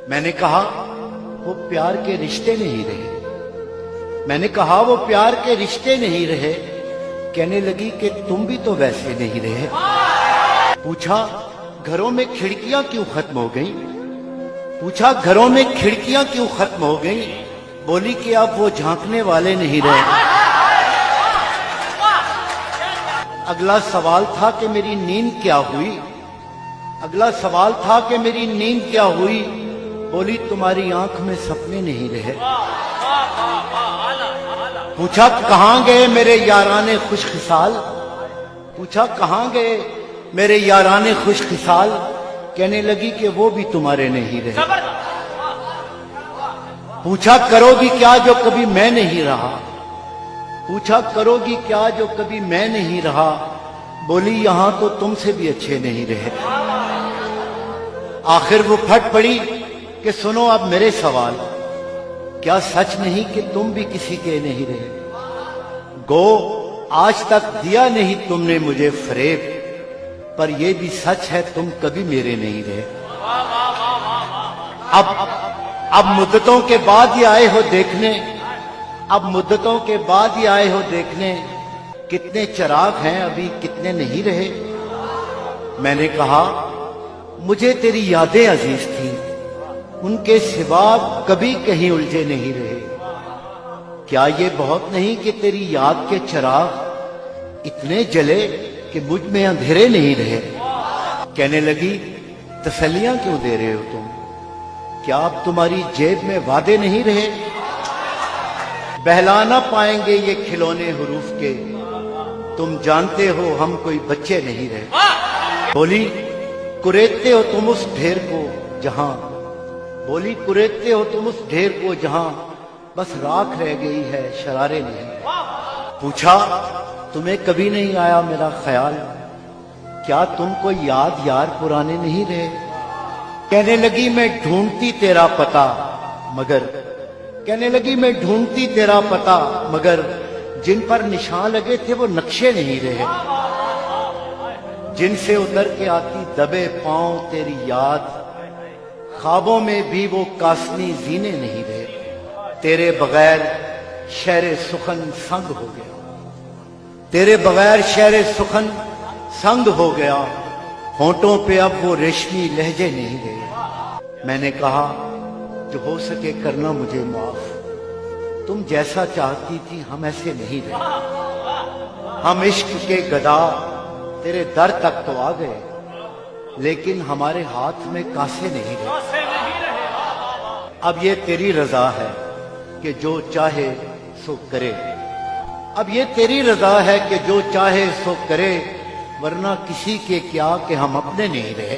मैंने कहा वो प्यार के रिश्ते नहीं रहे। मैंने कहा वो प्यार के रिश्ते नहीं रहे। कहने लगी कि तुम भी तो वैसे नहीं रहे। पूछा घरों में खिड़कियां क्यों खत्म हो गई? पूछा घरों में खिड़कियां क्यों खत्म हो गई? बोली कि अब वो झांकने वाले नहीं रहे। अगला सवाल था कि मेरी नींद क्या हुई? अगला सवाल था कि मेरी नींद क्या हुई? बोली तुम्हारी आंख में सपने नहीं रहे। पूछा कहां गए मेरे याराने खुशखिसाल? पूछा कहां गए मेरे याराने खुशखिसाल? कहने लगी कि वो भी तुम्हारे नहीं रहे। पूछा करोगी क्या जो कभी मैं नहीं रहा? पूछा करोगी क्या जो कभी मैं नहीं रहा? बोली यहां तो तुमसे भी अच्छे नहीं रहे। आखिर वो फट पड़ी कि सुनो अब मेरे सवाल, क्या सच नहीं कि तुम भी किसी के नहीं रहे? गो आज तक दिया नहीं तुमने मुझे फरेब, पर यह भी सच है तुम कभी मेरे नहीं रहे। अब मुद्दतों के बाद ही आए हो देखने, अब मुद्दतों के बाद ही आए हो देखने, कितने चिराग हैं अभी कितने नहीं रहे। मैंने कहा मुझे तेरी यादें अजीज थी, उनके सिवा कभी कहीं उलझे नहीं रहे। क्या ये बहुत नहीं कि तेरी याद के चिराग इतने जले कि मुझ में अंधेरे नहीं रहे? कहने लगी तसल्लियां क्यों दे रहे हो तुम? क्या अब तुम्हारी जेब में वादे नहीं रहे? बहला ना पाएंगे ये खिलौने हुरूफ के, तुम जानते हो हम कोई बच्चे नहीं रहे। बोली कुरेदते हो तुम उस ढेर को जहां, बोली कुरेदते हो तुम उस ढेर को जहां बस राख रह गई है शरारे नहीं। पूछा तुम्हें कभी नहीं आया मेरा ख्याल? क्या तुमको याद यार पुराने नहीं रहे? कहने लगी मैं ढूंढती तेरा पता मगर, कहने लगी मैं ढूंढती तेरा पता मगर जिन पर निशान लगे थे वो नक्शे नहीं रहे। जिनसे उतर के आती दबे पांव तेरी याद, ख्वाबों में भी वो कासनी जीने नहीं रहे। तेरे बगैर शहर सुखन संग हो गया, तेरे बगैर शहर सुखन संग हो गया। होंठों पे अब वो रेशमी लहजे नहीं रहे। मैंने कहा जो हो सके करना मुझे माफ, तुम जैसा चाहती थी हम ऐसे नहीं रहे। हम इश्क के गदा तेरे दर तक तो आ गए, लेकिन हमारे हाथ में कासे नहीं रहे। अब ये तेरी रजा है कि जो चाहे सो करे, अब ये तेरी रजा है कि जो चाहे सो करे, वरना किसी के क्या कि हम अपने नहीं रहे।